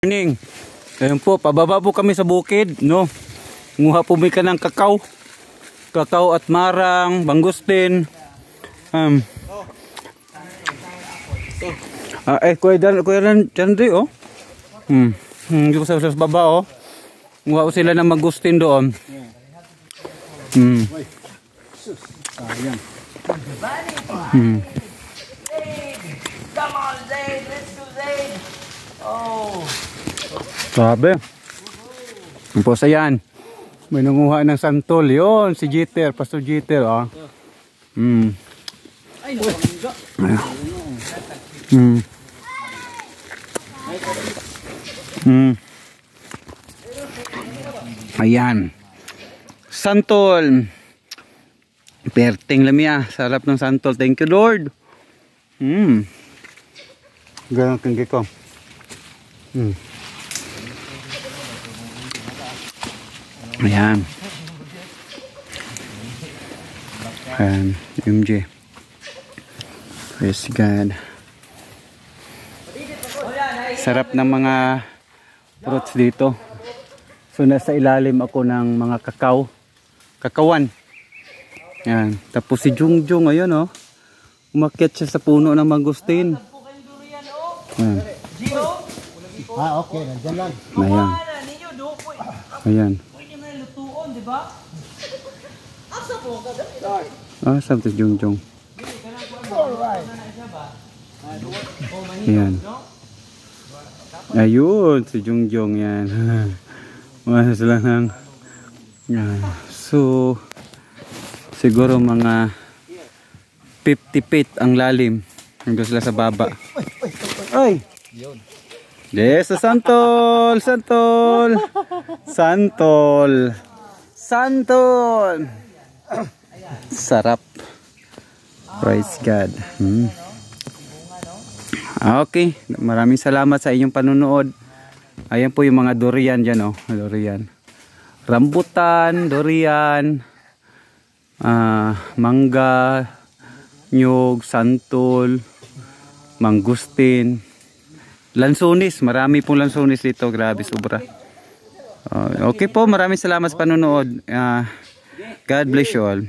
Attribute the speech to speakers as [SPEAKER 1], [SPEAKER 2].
[SPEAKER 1] Morning. Ayun po, pababa po kami sa bukid, no. Nguha po ka ng kakao. Kakao at marang, bangustin. Kuya Dandre, oh. Hindi ko sa baba, oh. Nguha ko sila ng mangustin doon.
[SPEAKER 2] Sayang. Come on, Zayd. Let's do Zayd. Oh.
[SPEAKER 1] Sabi. Ang posa yan. May nanguha ng santol. Yun, si Jeter. Pastor Jeter, oh.
[SPEAKER 2] Ay, nakangga.
[SPEAKER 1] Ayan. Santol. Perting lamia. Sarap ng santol. Thank you, Lord. Ganang tinggi ko. Ayan. Ayan. MJ. Praise God. Sarap ng mga fruits dito. So nasa ilalim ako ng mga kakao. Kakawan. Ayan. Tapos si Jungjung ayun, oh. Umakyat siya sa puno ng mangustin. Ayan.
[SPEAKER 2] Okay. Nandiyan lang.
[SPEAKER 1] Ayan. Ayan.
[SPEAKER 2] Pwede mo lutuon, di ba? Asa po ka dito?
[SPEAKER 1] Ah, sabi si Jungjung. Ayan. Ayun, si Jungjung yan. Masas lang ng... So, siguro mga 50 feet ang lalim. Hanggang sila sa baba. Ay! Yes, sa Santol! Santol! Santol! Santol! Sarap. Praise God. Okay, maraming salamat sa inyong panunood. Ayan po yung mga durian dyan, oh. Durian. Rambutan, durian, mangga, nyug, santol, mangustin, lansunis. Marami pong lansunis dito. Grabe, sobra. Okay po, maraming salamat sa panunood. God bless you all.